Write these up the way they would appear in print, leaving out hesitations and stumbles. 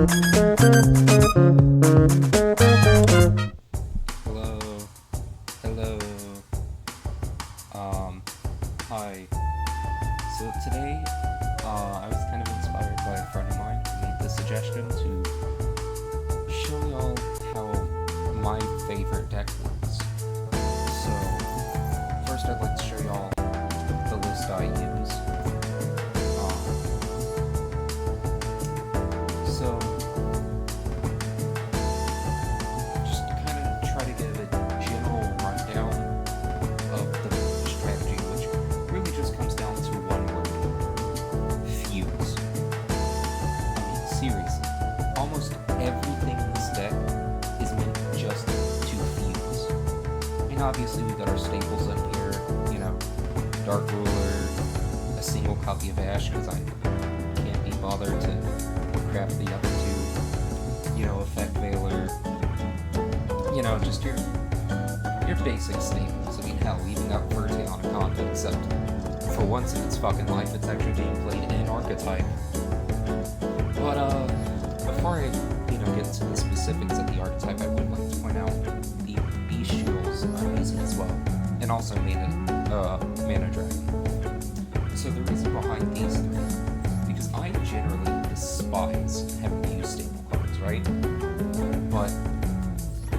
Hello. Hello. Hi. So today, I was kind of inspired by a friend of mine who made the suggestion to show y'all how my favorite deck works. So, first I'd like to show y'all the list I use. So, just to kind of try to give a general rundown of the strategy, which really just comes down to one word: fuse. I mean, seriously, almost everything in this deck is meant just to fuse. And obviously we got our staples up here, you know, Dark Ruler, a single copy of Ash, because I can't be bothered to craft the other two, you know, Effect Veiler, you know, just your basic staples. I mean, hell, we even got Verteon Conda, except for once in its fucking life, it's actually being played in Archetype. But, before I, you know, get to the specifics of the Archetype, I would like to point out the Beast Shields I'm using as well, and also Mana Dragon. So the reason behind these three, because I generally despise having to use staple cards, right? But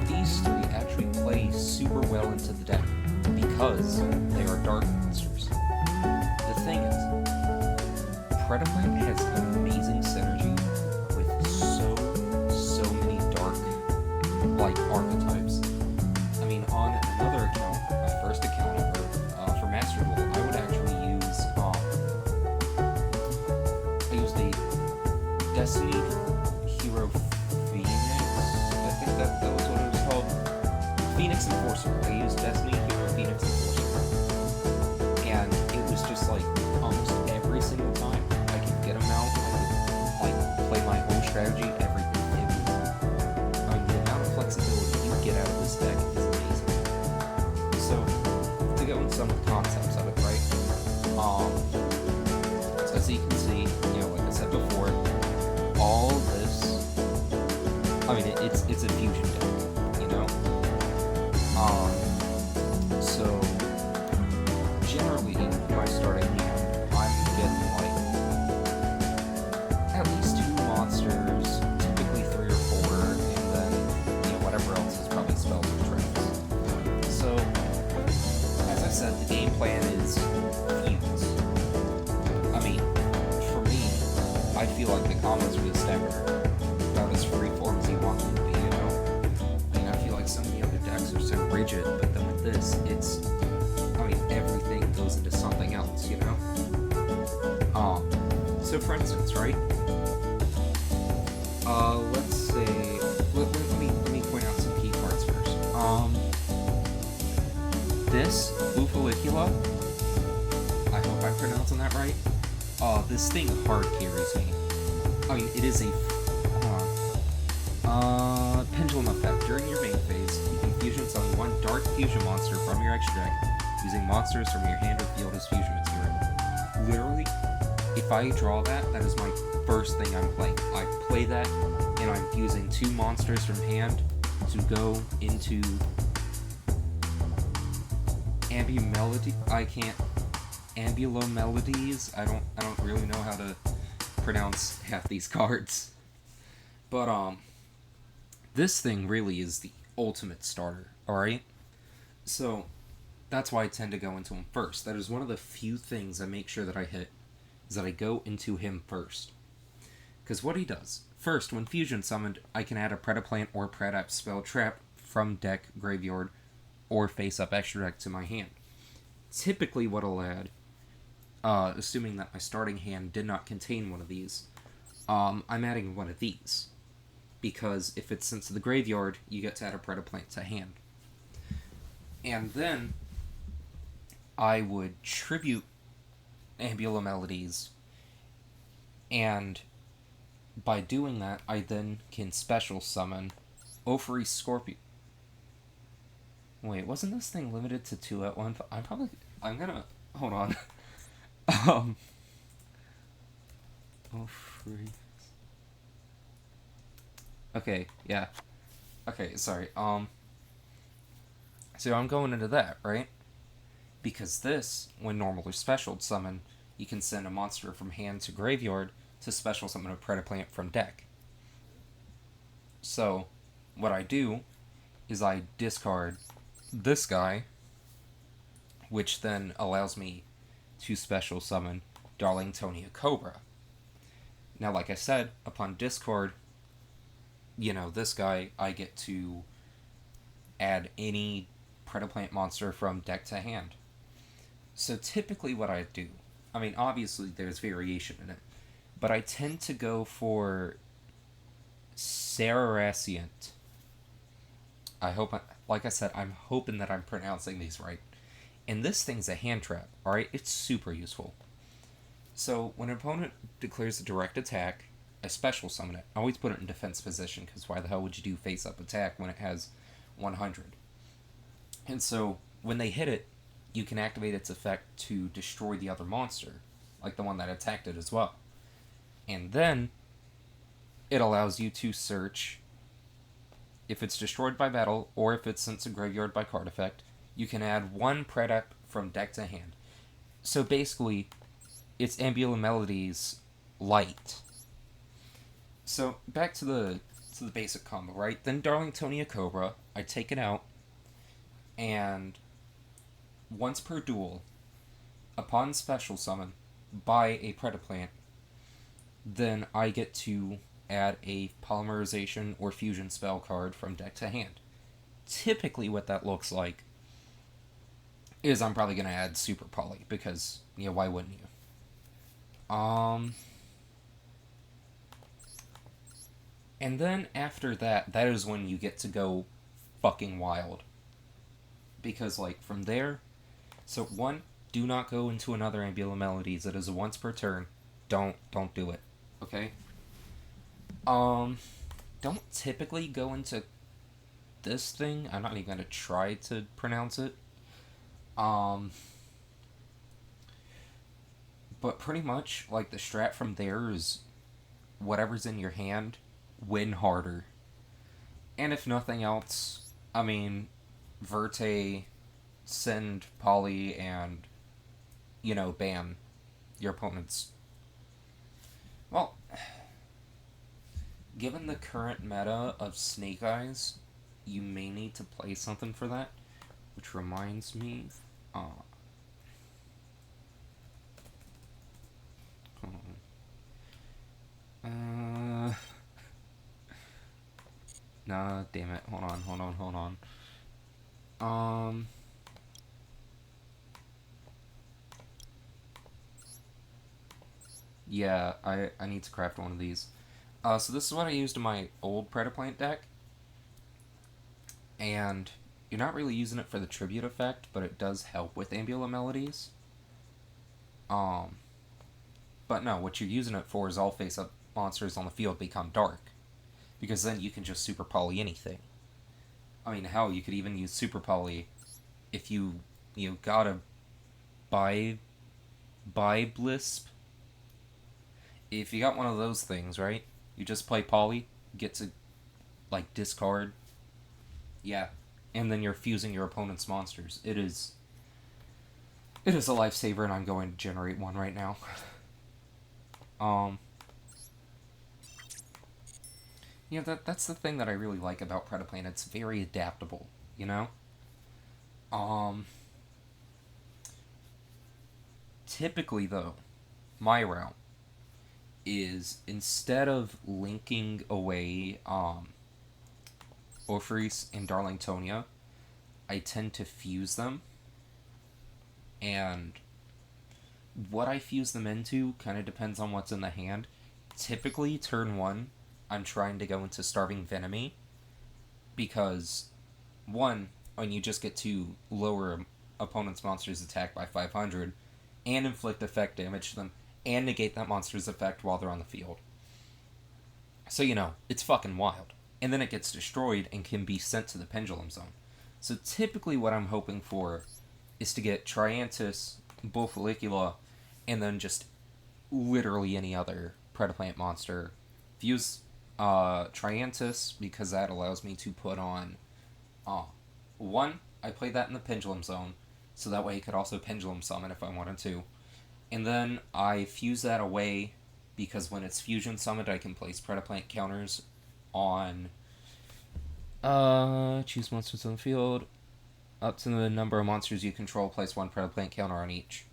these three actually play super well into the deck because they are dark monsters. The thing is, Predaplant has amazing synergy with so many dark, like, archetypes. I mean, on another account, my first account ever, for Master Duel, I would actually use, I used a Destiny Hero Phoenix, I think that was what it was called, Phoenix Enforcer. I used Destiny Hero Phoenix Enforcer, and it was just like, almost every single time I could get him out, I could, like, play my whole strategy, everything. It was, I mean, the amount of flexibility you get out of this deck is amazing. So, to go into some of the concepts of it, right? So as you can see, you know, like I said before, all this, I mean, it's a fusion deck, you know? So, generally, when I start a hand, I'm getting, like, at least 2 monsters, typically 3 or 4, and then, you know, whatever else is probably spells or traps. So, as I said, the game plan is fuse. I mean, for me, I feel like the combos for this deck are about as freeform as you want them to be, you know? I mean, I feel like some of the other decks are so rigid, but then with this, it's, I mean, everything goes into something else, you know? So for instance, right? Let's say, let me point out some key cards first. This, Bufalicula, I hope I'm pronouncing that right. This thing hard carries me. I mean, it is a, Pendulum Effect. During your main phase, you can fusion summon one dark fusion monster from your extra deck, using monsters from your hand or field as fusion material. Literally, if I draw that, that is my first thing I'm playing. I play that, and I'm fusing 2 monsters from hand to go into Ambulomelodies. I don't really know how to pronounce half these cards. But, this thing really is the ultimate starter, alright? So, that's why I tend to go into him first. That is one of the few things I make sure that I hit, is that I go into him first. Because what he does, first, when fusion summoned, I can add a Predaplant or Predap spell trap from deck, graveyard, or face-up extra deck to my hand. Typically what I'll add, assuming that my starting hand did not contain one of these, I'm adding one of these. Because if it's sent to the graveyard, you get to add a Predaplant to hand. And then I would tribute Ambulomelodies, and by doing that, I then can special summon Ophrys Scorpion. Wait, wasn't this thing limited to 2 at one? I'm gonna, hold on. Ophrys. Okay, yeah. Okay, sorry. So I'm going into that, right? Because this, when normal or special summon, you can send a monster from hand to graveyard to special summon a Predaplant from deck. So, what I do is I discard this guy, which then allows me to special summon Darlingtonia Cobra. Now, like I said, upon discard, this guy, I get to add any Predaplant monster from deck to hand. So typically what I do, I mean, obviously there's variation in it, but I tend to go for Saracient. Like I said, I'm hoping that I'm pronouncing these right. And this thing's a hand trap, alright? It's super useful. So when an opponent declares a direct attack, I special summon it. I always put it in defense position, because why the hell would you do face up attack when it has 100? And so when they hit it, you can activate its effect to destroy the other monster, like the one that attacked it as well. And then it allows you to search if it's destroyed by battle or if it's sent to graveyard by card effect. You can add one Predap from deck to hand. So basically, it's Ambula Melodies light. So back to the basic combo, right? Then Darlingtonia Cobra, I take it out, and once per duel, upon special summon by a Predaplant, then I get to add a Polymerization or Fusion spell card from deck to hand. Typically what that looks like is I'm probably going to add Super Poly, because, why wouldn't you? And then after that is when you get to go fucking wild. Because, from there, so one, do not go into another Ambula Melodies. It is a once per turn. Don't do it. Okay? Don't typically go into this thing. I'm not even gonna try to pronounce it. But pretty much, the strat from there is whatever's in your hand, win harder. And if nothing else, I mean, Verte, send Poly, and, ban your opponent's. Well, given the current meta of Snake Eyes, you may need to play something for that. Which reminds me, nah, damn it. Hold on. Yeah, I need to craft one of these. So this is what I used in my old Predaplant deck. And you're not really using it for the tribute effect, but it does help with Ambula Melodies. But no, what you're using it for is all face-up monsters on the field become dark. Because then you can just Super Poly anything. I mean, hell, you could even use Super Poly if you gotta buy Blisp. If you got one of those things, right? You just play Poly, get to, discard. Yeah. And then you're fusing your opponent's monsters. It is a lifesaver, and I'm going to generate one right now. That's the thing that I really like about Predaplant. It's very adaptable, Typically, though, my route is, instead of linking away Orpheus and Darlingtonia, I tend to fuse them. And what I fuse them into kind of depends on what's in the hand. Typically, turn 1, I'm trying to go into Starving Venomy, because, 1, when you just get to lower opponent's monster's attack by 500, and inflict effect damage to them, and negate that monster's effect while they're on the field. So, it's fucking wild. And then it gets destroyed and can be sent to the Pendulum Zone. So typically what I'm hoping for is to get Triantis, Bullfollicula, and then just literally any other Predaplant monster. Fuse Triantis, because that allows me to put on, uh, one, I play that in the Pendulum Zone, so that way I could also Pendulum Summon if I wanted to. And then I fuse that away, because when it's Fusion Summoned, I can place Predaplant counters on, choose monsters on the field. Up to the number of monsters you control, place one Predaplant counter on each.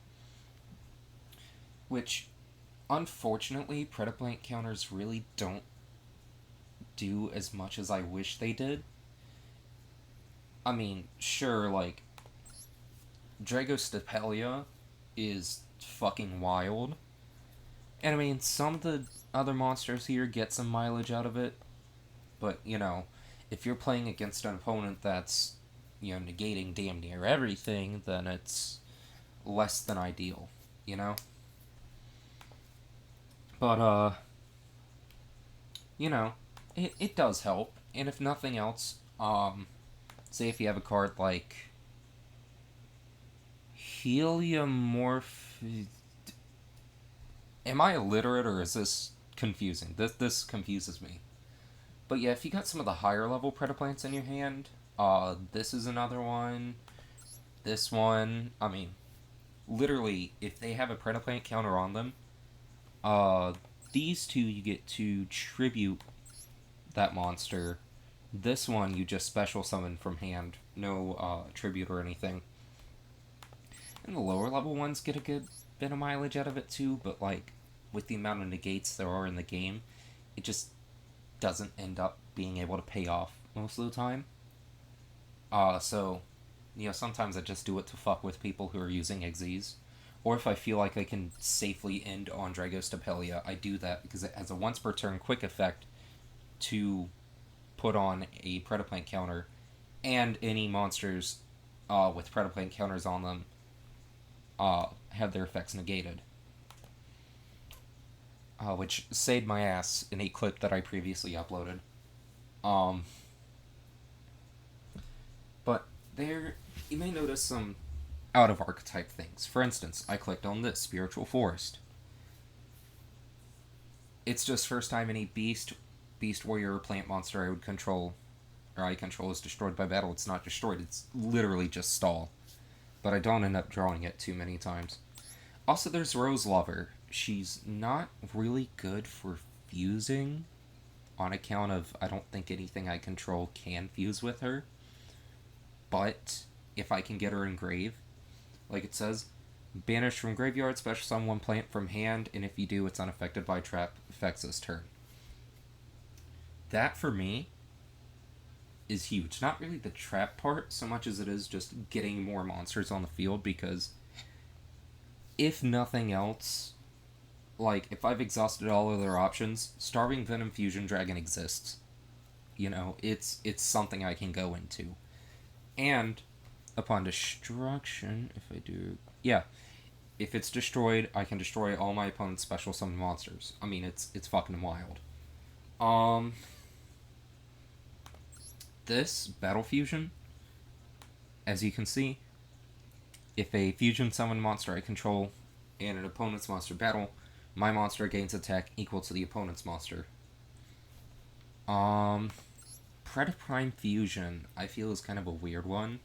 Which, unfortunately, Predaplant counters really don't do as much as I wish they did. I mean, sure, like, Dragostapelia is fucking wild. And I mean, some of the other monsters here get some mileage out of it, but, you know, if you're playing against an opponent that's, you know, negating damn near everything, then it's less than ideal, you know? But, you know, it does help. And if nothing else, say if you have a card like Heliomorph. Am I illiterate or is this confusing? This confuses me. But yeah, if you got some of the higher level Predaplants in your hand, this is another one. This one, I mean, literally, if they have a Predaplant counter on them, uh, these two you get to tribute that monster. This one you just special summon from hand, no tribute or anything. And the lower level ones get a good bit of mileage out of it too, but like with the amount of negates there are in the game, it just doesn't end up being able to pay off most of the time. So, you know, sometimes I just do it to fuck with people who are using Xyz. Or if I feel like I can safely end on Dragostapelia, I do that because it has a once per turn quick effect to put on a Predaplant counter, and any monsters with Predaplant counters on them have their effects negated. Which saved my ass in a clip that I previously uploaded. Um, but there, you may notice some out of archetype things. For instance, I clicked on this, Spiritual Forest. It's just first time any beast warrior, or plant monster I would control, or I control is destroyed by battle. It's not destroyed, it's literally just stall. But I don't end up drawing it too many times. Also, there's Rose Lover. She's not really good for fusing, on account of I don't think anything I control can fuse with her. But if I can get her in grave, like it says, banish from graveyard, special summon one plant from hand, and if you do, it's unaffected by trap effects this turn. That, for me, is huge. Not really the trap part, so much as it is just getting more monsters on the field, because if nothing else, like, if I've exhausted all other options, Starving Venom Fusion Dragon exists. You know, it's something I can go into. And, upon destruction, if I do... Yeah, if it's destroyed, I can destroy all my opponent's special summon monsters. I mean, it's fucking wild. This, Battle Fusion, as you can see, if a fusion summon monster I control and an opponent's monster battle, my monster gains attack equal to the opponent's monster. Predaprime Fusion, I feel, is kind of a weird one.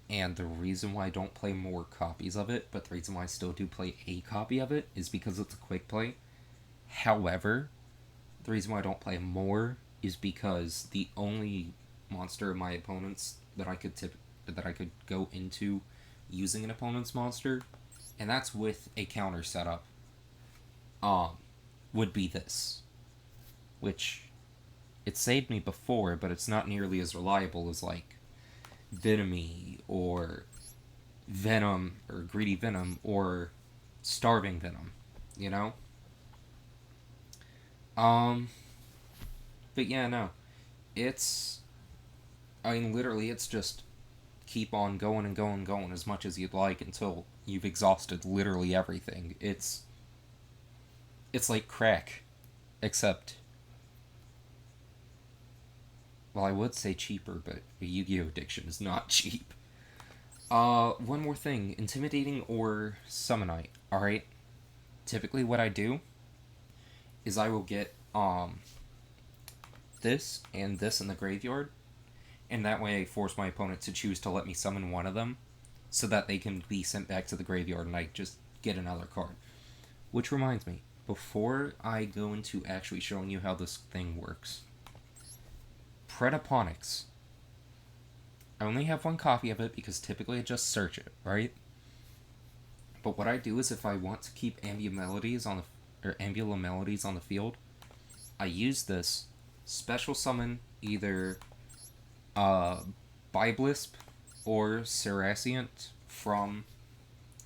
And the reason why I don't play more copies of it, but the reason why I still do play a copy of it, is because it's a quick play. However, the reason why I don't play more is because the only monster of my opponent's that I could go into using an opponent's monster, and that's with a counter setup, would be this. Which, it saved me before, but it's not nearly as reliable as, like, Venomy, or Venom, or Greedy Venom, or Starving Venom, you know? But yeah, no. It's... I mean, literally, it's just keep on going and going and going as much as you'd like until you've exhausted literally everything. It's like crack. Except... Well, I would say cheaper, but a Yu-Gi-Oh! Addiction is not cheap. One more thing. Intimidating or Summonite. Alright? Typically what I do is I will get, this and this in the graveyard, and that way I force my opponent to choose to let me summon one of them, so that they can be sent back to the graveyard and I just get another card. Which reminds me, before I go into actually showing you how this thing works, Predaplants. I only have one copy of it because typically I just search it, right? But what I do is if I want to keep Ambulamelities on the field, I use this special summon either Biblisp or Serasient from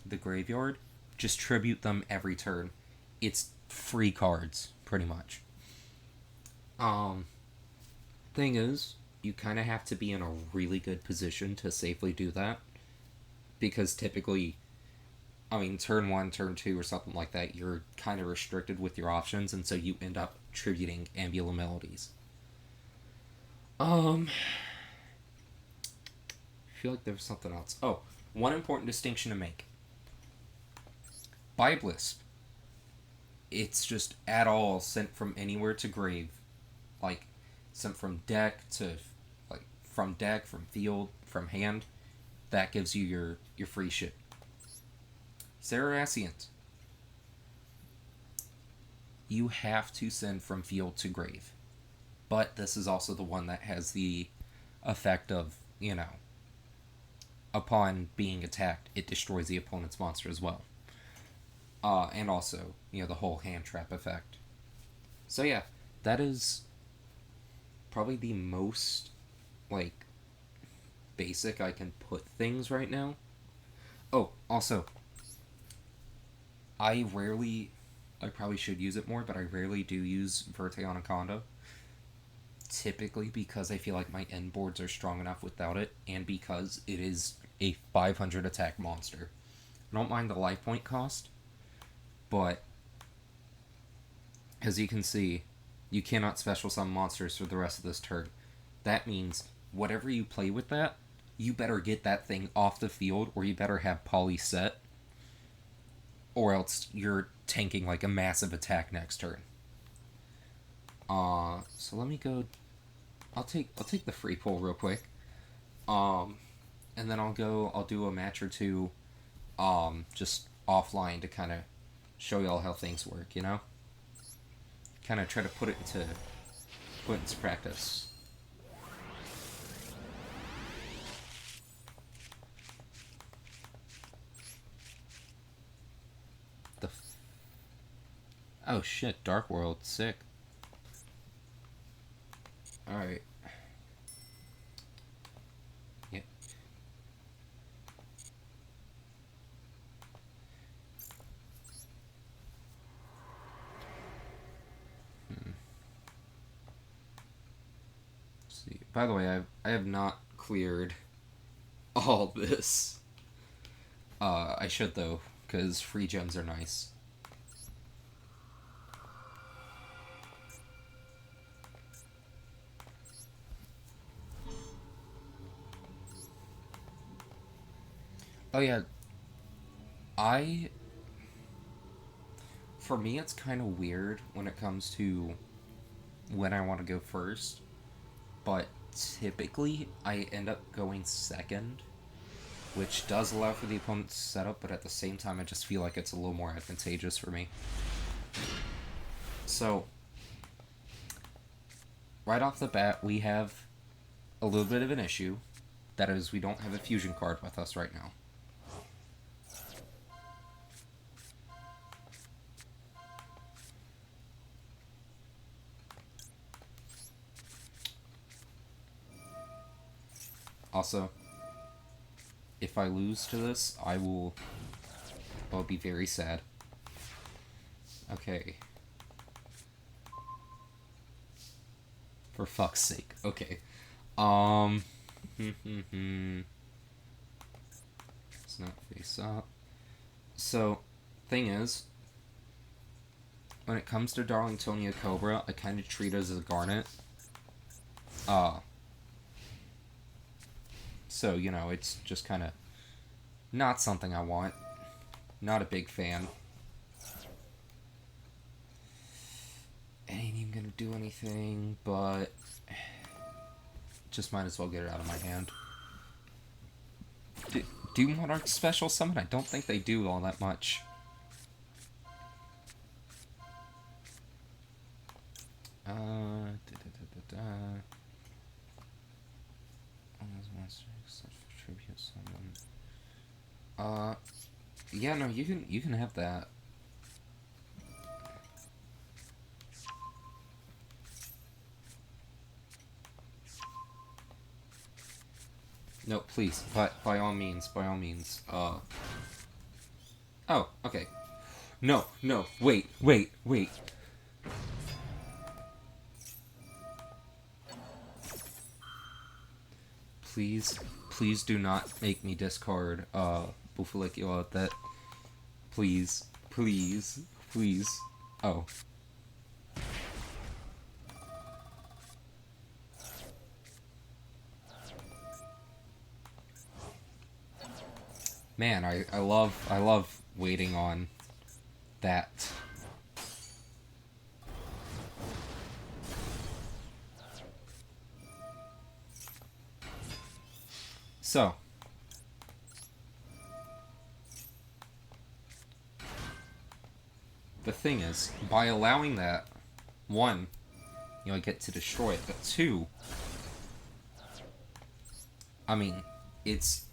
the graveyard. Just tribute them every turn. It's free cards, pretty much. Thing is, you kind of have to be in a really good position to safely do that. Because typically, I mean, turn 1, turn 2, or something like that, you're kind of restricted with your options, and so you end up tributing Ambulamelities. I feel like there was something else. Oh, one important distinction to make. Biblisp, it's just at all sent from anywhere to grave. Like, sent from deck to, like, from deck, from field, from hand. That gives you your free shit. Serasient, you have to send from field to grave. But this is also the one that has the effect of, upon being attacked, it destroys the opponent's monster as well. And also, the whole hand trap effect. So yeah, that is probably the most, basic I can put things right now. Oh, also, I probably should use it more, but I rarely do use Verte Anaconda. Typically because I feel like my end boards are strong enough without it, and because it is a 500 attack monster. I don't mind the life point cost, but as you can see, you cannot special summon monsters for the rest of this turn. That means whatever you play with that, you better get that thing off the field, or you better have Poly set, or else you're tanking like a massive attack next turn. So let me go. I'll take the free pull real quick. And then I'll do a match or two, just offline to kind of show y'all how things work, Kind of try to put it into practice. Oh shit, Dark World, sick. Alright. Yep. Let's see. By the way, I have not cleared all this. I should though, because free gems are nice. Oh yeah, for me it's kind of weird when it comes to when I want to go first, but typically I end up going second, which does allow for the opponent's setup, but at the same time I just feel like it's a little more advantageous for me. So, right off the bat, we have a little bit of an issue. That is, we don't have a fusion card with us right now. Also, if I lose to this, I'll be very sad. Okay. For fuck's sake. Okay. Let's not face up. So, thing is, when it comes to Darlingtonia Cobra, I kind of treat it as a Garnet. So, it's just kind of not something I want. Not a big fan. ain't even gonna do anything, but just might as well get it out of my hand. Do Monarchs special summon? I don't think they do all that much. Tribute summon. Yeah, no, you can have that. No, please, by all means, by all means. Oh, okay. No, wait. Please do not make me discard, Bufalicula. That, please. Oh. Man, I love waiting on that. So, the thing is, by allowing that, one, I get to destroy it, but two, I mean, it's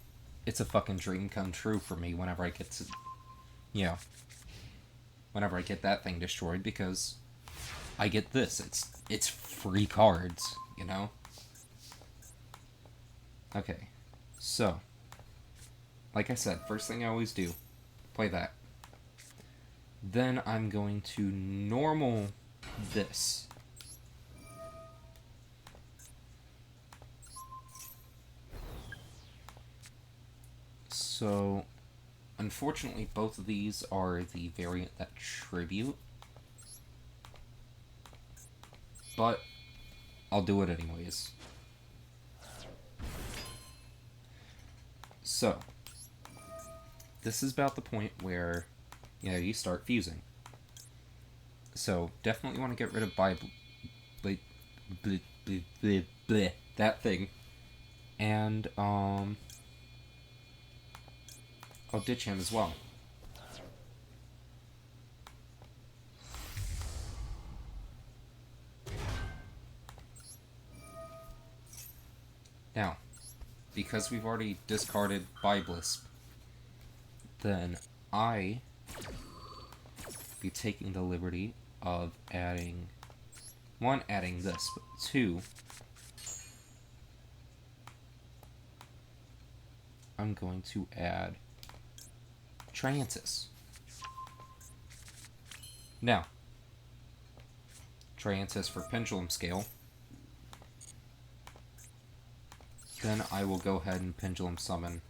a fucking dream come true for me whenever I get to, whenever I get that thing destroyed, because I get this. It's free cards, you know? Okay, so, like I said, first thing I always do, play that. Then I'm going to normal this. So, unfortunately, both of these are the variant that tribute. But, I'll do it anyways. So, this is about the point where, you start fusing. So, definitely want to get rid of that thing. And, I'll ditch him as well. Now, because we've already discarded Biblisp, then I be taking the liberty of adding this, but two, I'm going to add Triantis. Now, Triantis for Pendulum Scale. Then I will go ahead and Pendulum Summon,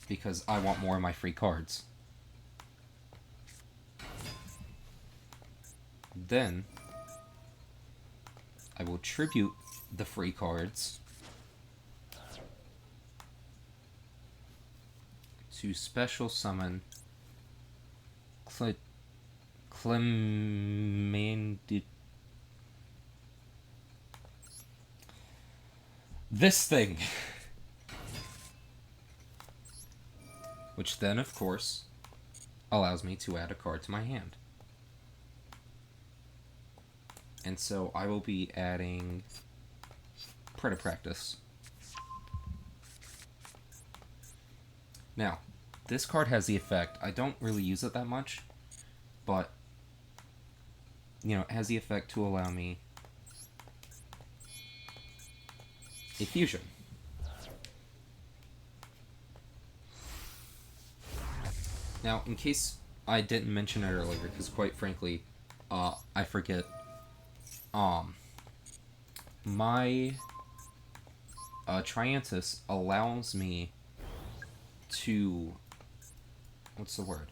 because I want more of my free cards. Then I will tribute the free cards to special summon this thing. Which then, of course, allows me to add a card to my hand. And so I will be adding Predaplants. Now, this card has the effect, I don't really use it that much, but, it has the effect to allow me a fusion. Now, in case I didn't mention it earlier, because quite frankly, I forget, my Triantis allows me to, what's the word?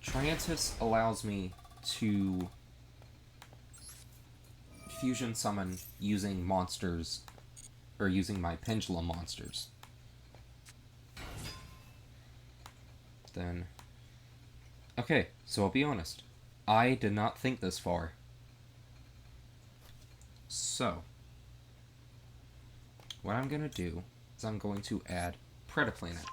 Triantis allows me to fusion summon using monsters, or using my pendulum monsters. Then... Okay, so I'll be honest. I did not think this far. So, what I'm going to do is I'm going to add Predaplanet.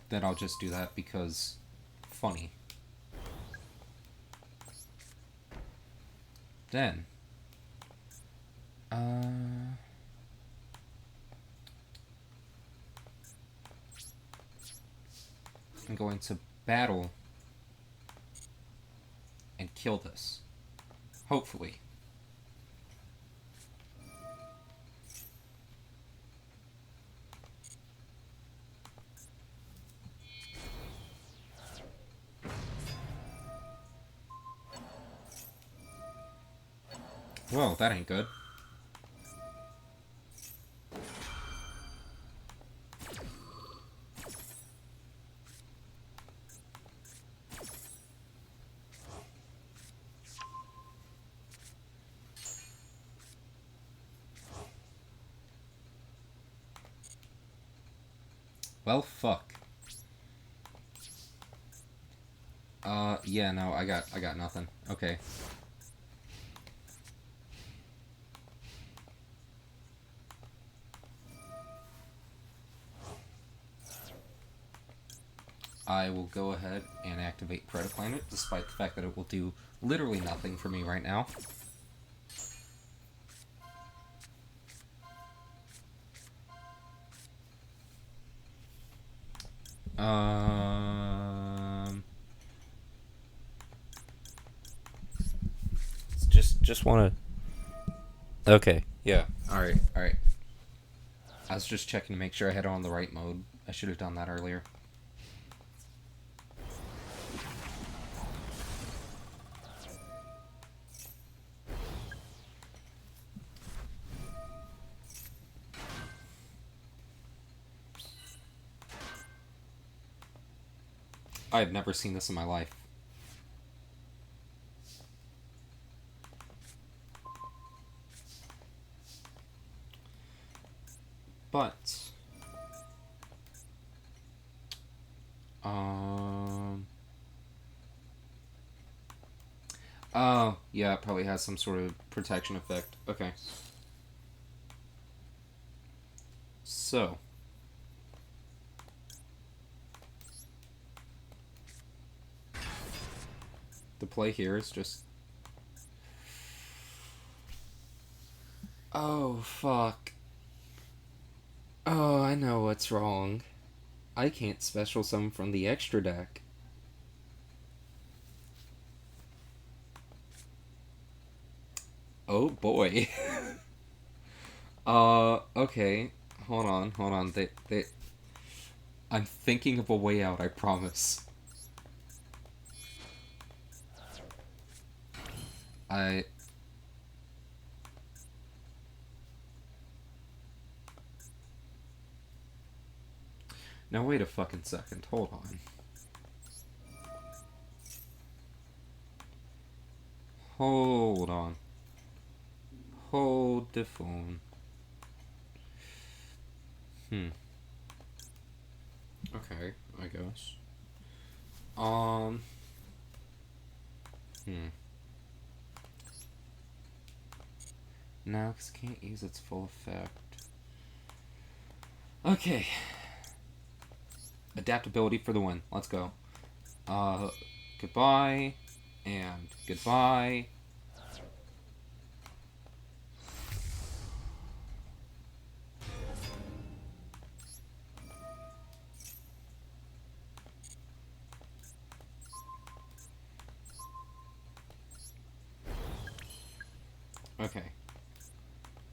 Then I'll just do that because funny. Then, I'm going to battle and kill this. Hopefully. Well, that ain't good. Well, fuck. Yeah, no, I got nothing. Okay. I will go ahead and activate Predaplanet, despite the fact that it will do literally nothing for me right now. Just wanna... Okay, yeah, alright. I was just checking to make sure I had it on the right mode. I should have done that earlier. I have never seen this in my life. But... Oh, yeah, it probably has some sort of protection effect. Okay. So... The play here is just... Oh, fuck. Oh, I know what's wrong. I can't special summon from the extra deck. Oh, boy. Okay. Hold on. I'm thinking of a way out, I promise. Now wait a fucking second, hold on. Hold on. Hold the phone. Okay, I guess. No, because I can't use its full effect. Okay. Adaptability for the win. Let's go. Goodbye. And goodbye. Okay.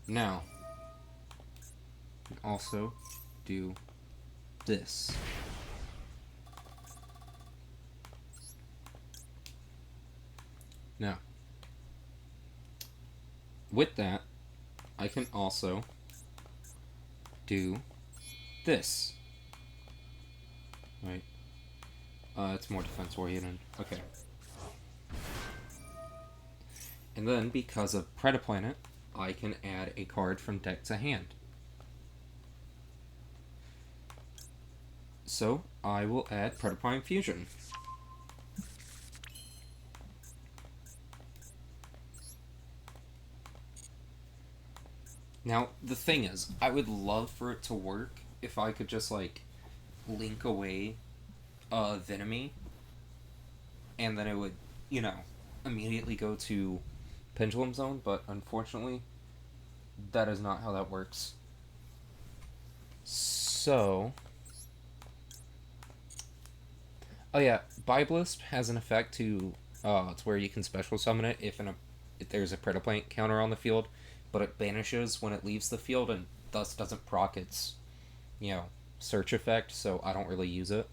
Now, we can also do this. Now, with that, I can also do this. Right. It's more defense oriented. Okay. And then, because of Predaplanet, I can add a card from deck to hand. So, I will add Predaplant Fusion. Now, the thing is, I would love for it to work if I could just, like, link away Venomy, and then it would, you know, immediately go to Pendulum Zone, but unfortunately, that is not how that works. So... Oh yeah, Biblisp has an effect to it's where you can special summon it if there's a Predaplant counter on the field, but it banishes when it leaves the field and thus doesn't proc its, search effect, so I don't really use it.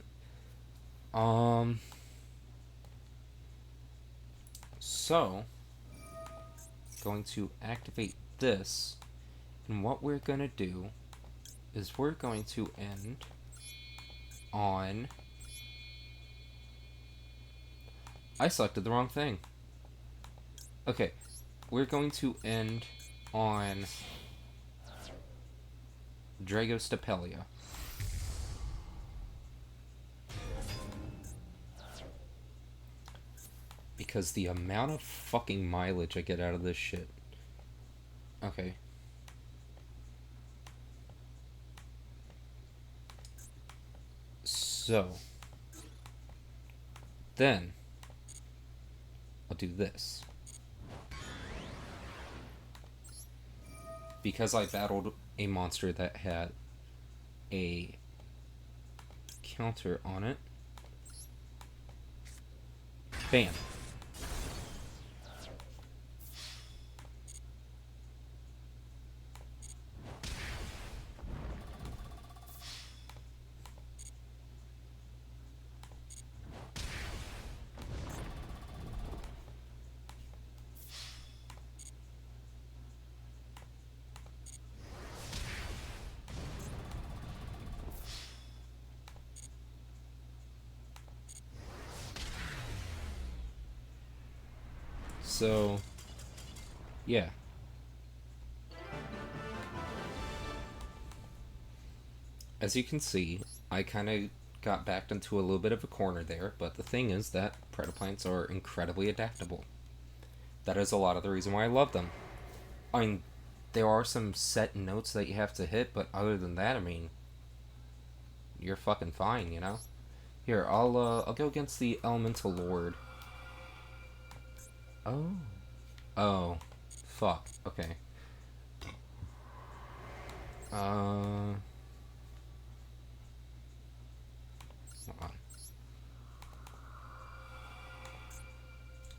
So going to activate this, and what we're gonna do is we're going to end on... I selected the wrong thing. Okay, we're going to end on Dragostapelia. Because the amount of fucking mileage I get out of this shit. Okay. So. Then. I'll do this. Because I battled a monster that had a counter on it. Bam. So, yeah. As you can see, I kind of got backed into a little bit of a corner there, but the thing is that Predaplants are incredibly adaptable. That is a lot of the reason why I love them. I mean, there are some set notes that you have to hit, but other than that, I mean, you're fucking fine, you know? Here, I'll go against the Elemental Lord. Oh. Oh. Fuck. Okay. Hold on.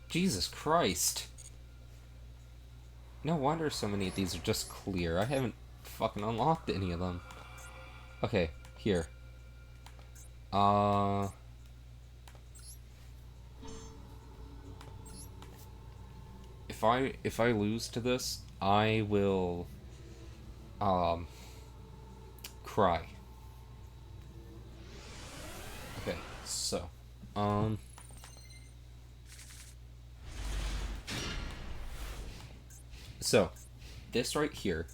Jesus Christ. No wonder so many of these are just clear. I haven't fucking unlocked any of them. Okay, here. If I lose to this, I will cry. Okay, so so this right here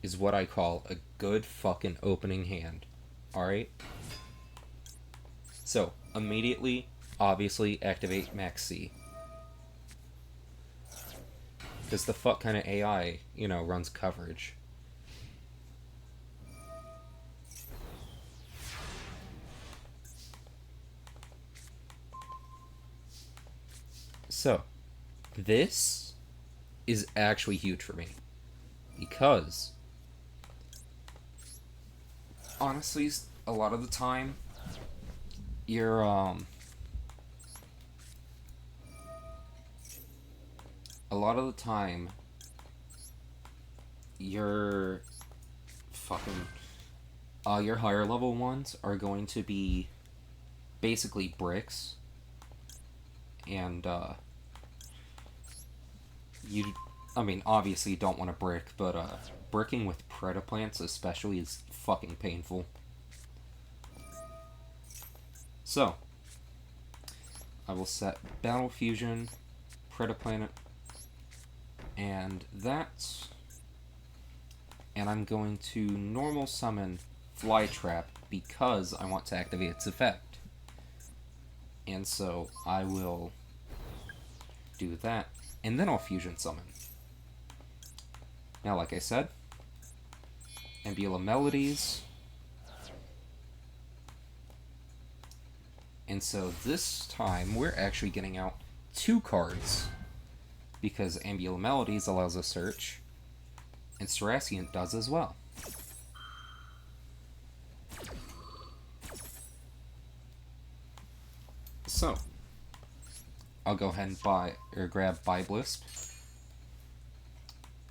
is what I call a good fucking opening hand. Alright? So, immediately, obviously, activate Max C. Because the fuck kind of AI, runs coverage. So, this is actually huge for me. Because, honestly, a lot of the time, you're, a lot of the time, your fucking, your higher level ones are going to be basically bricks, and, obviously you don't want to brick, but, bricking with Predaplants especially is fucking painful. So, I will set Battle Fusion, Predaplant, And that's... And I'm going to normal summon Flytrap because I want to activate its effect. And so I will do that, and then I'll fusion summon. Now, like I said, Ambula Melodies. And so this time we're actually getting out 2 cards, because Ambula Melodies allows a search, and Serasient does as well. So, I'll go ahead and grab Biblisp.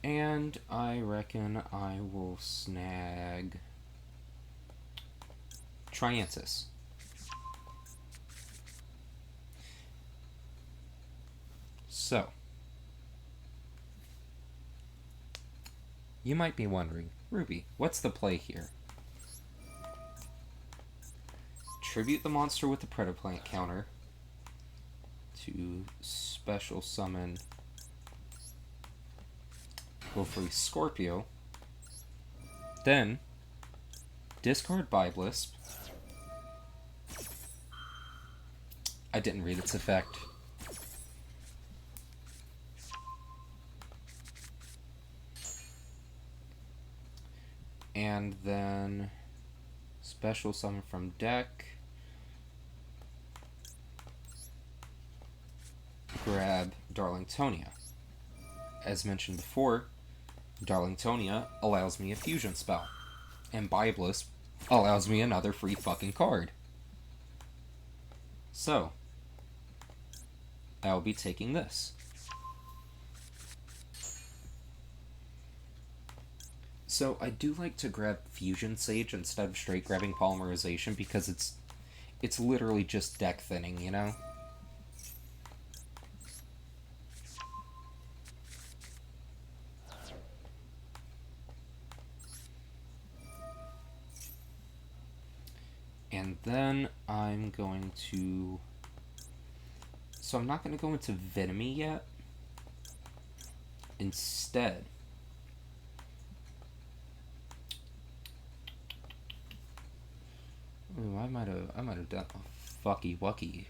And I reckon I will snag Triantis. So, you might be wondering, Ruby, what's the play here? Tribute the monster with the Predaplant counter to special summon Wolfrey Scorpio, then discard Biblisp. I didn't read its effect. And then special summon from deck. Grab Darlingtonia. As mentioned before, Darlingtonia allows me a fusion spell, and Biblisp allows me another free fucking card. So, I'll be taking this. So, I do like to grab Fusion Sage instead of straight grabbing Polymerization because it's literally just deck thinning, you know? And then I'm going to... So I'm not going to go into Venomy yet. Instead... Ooh, I might have done a fucky wucky.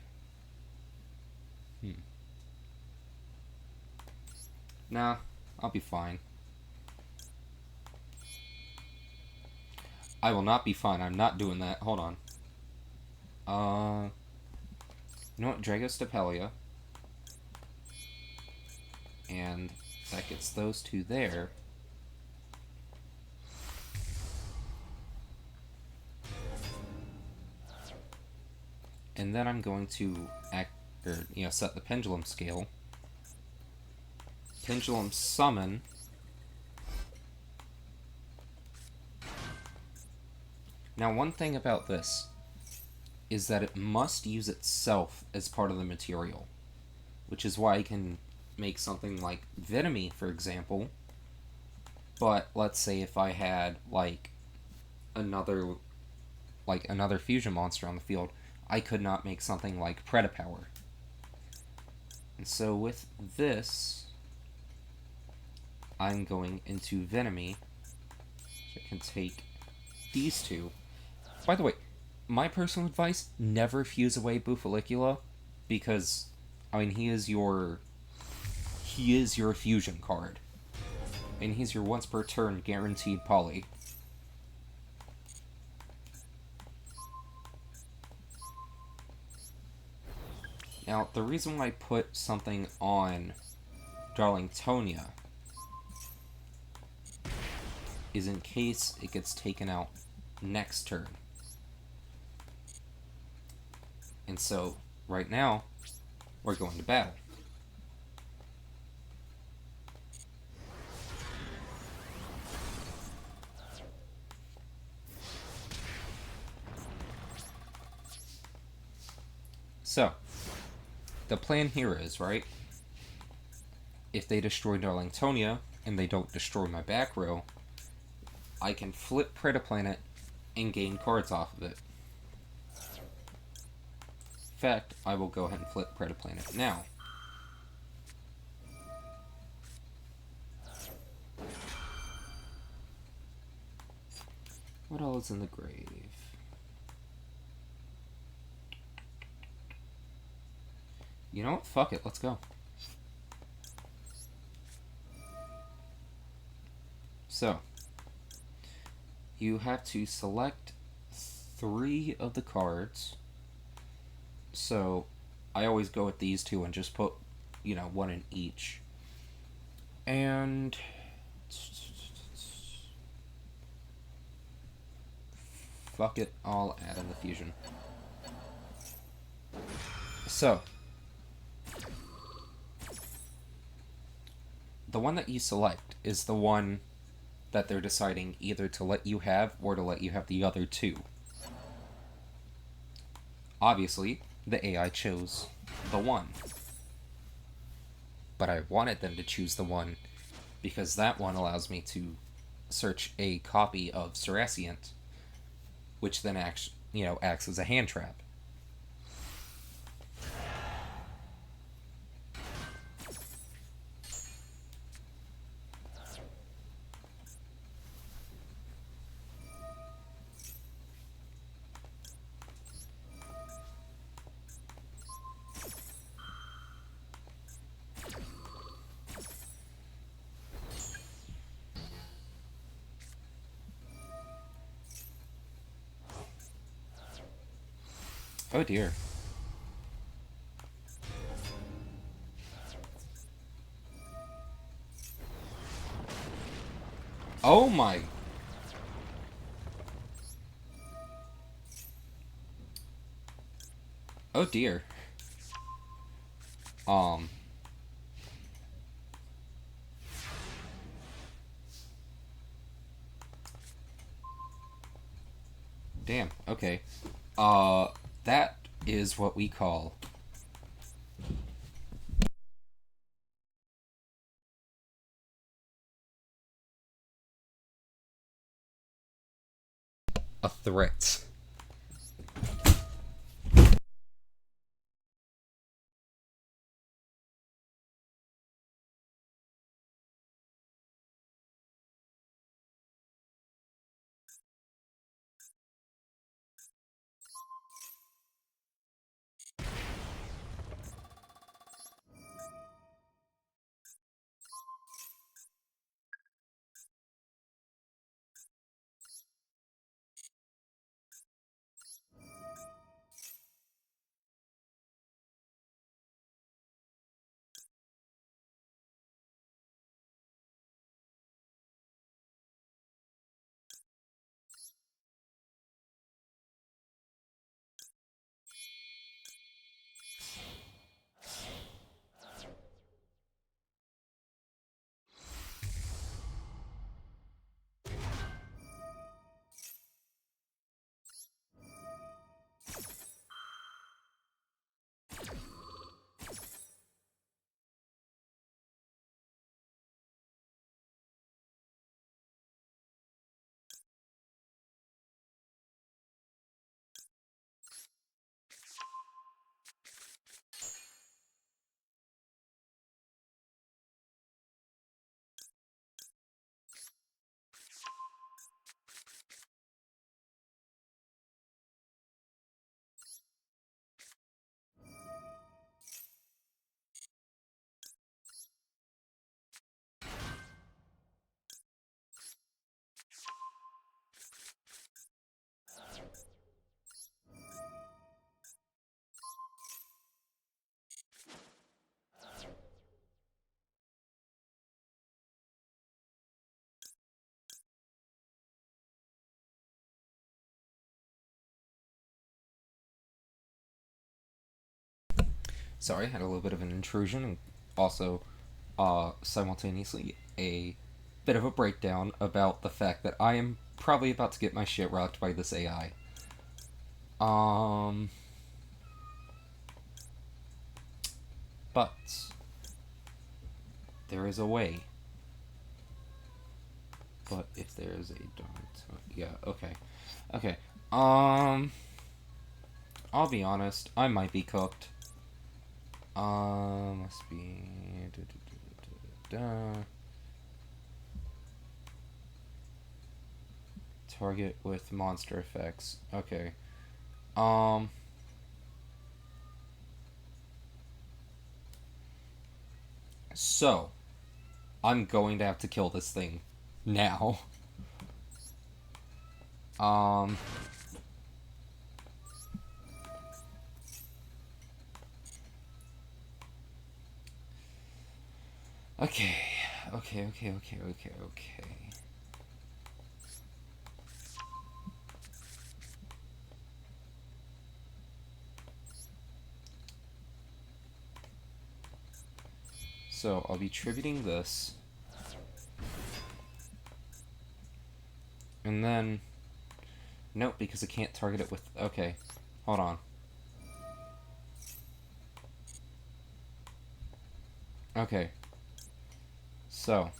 Nah, I'll be fine. I will not be fine. I'm not doing that. Hold on. You know what? Dragostapelia. And that gets those 2 there. And then I'm going to set the pendulum scale. Pendulum summon. Now, one thing about this is that it must use itself as part of the material, which is why I can make something like Venomy, for example. But let's say if I had another fusion monster on the field, I could not make something like Predapower. And so with this, I'm going into Venomy. So I can take these 2. By the way, my personal advice, never fuse away Bufalicula, because, I mean, he is your fusion card. And he's your once per turn guaranteed poly. Now, the reason why I put something on Darlingtonia is in case it gets taken out next turn. And so, right now, we're going to battle. So, the plan here is, right, if they destroy Darlingtonia and they don't destroy my back row, I can flip Predaplanet and gain cards off of it. In fact, I will go ahead and flip Predaplanet now. What all is in the grave? You know what? Fuck it. Let's go. So, you have to select 3 of the cards. So, I always go with these 2 and just put, 1 in each. And fuck it, I'll add in the fusion. So, the one that you select is the one that they're deciding either to let you have or to let you have the other 2. Obviously, the AI chose the 1. But I wanted them to choose the 1 because that one allows me to search a copy of Serasient, which then acts as a hand trap. Oh dear. Oh my. Oh dear. Damn, okay. That is what we call a threat. Sorry, I had a little bit of an intrusion and also simultaneously a bit of a breakdown about the fact that I am probably about to get my shit rocked by this AI. But there is a way. But if there is a darn yeah, okay. Okay. I'll be honest, I might be cooked. Must be Target with monster effects. Okay. So, I'm going to have to kill this thing now. Um, okay. Okay. So, I'll be tributing this. And then... Nope, because I can't target it with... Okay, hold on. Okay. So...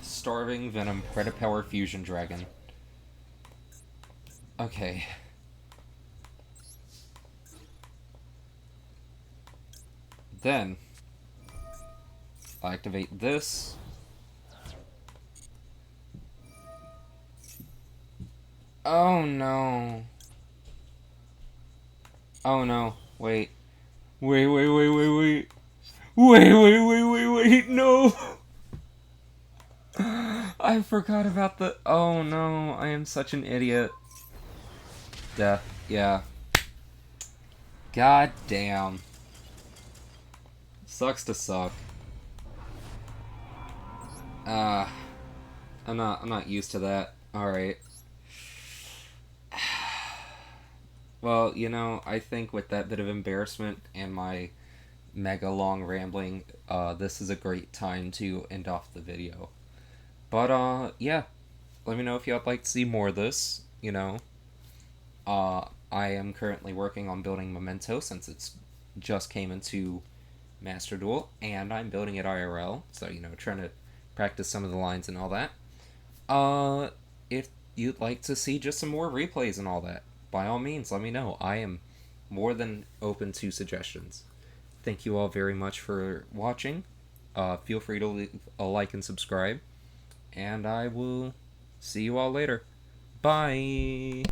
Starving Venom Predapower Fusion Dragon. Okay. Then... I'll activate this... Oh no. Oh no. Wait. Wait. Wait. No. I forgot about the... Oh no. I am such an idiot. Death. Yeah. God damn. Sucks to suck. I'm not used to that. Alright. Well, you know, I think with that bit of embarrassment and my mega long rambling, this is a great time to end off the video. But, yeah. Let me know if y'all like to see more of this, you know. I am currently working on building Memento since it's just came into Master Duel, and I'm building it IRL, so, you know, trying to practice some of the lines and all that. If you'd like to see just some more replays and all that, by all means, let me know. I am more than open to suggestions. Thank you all very much for watching. Feel free to leave a like and subscribe, and I will see you all later. Bye!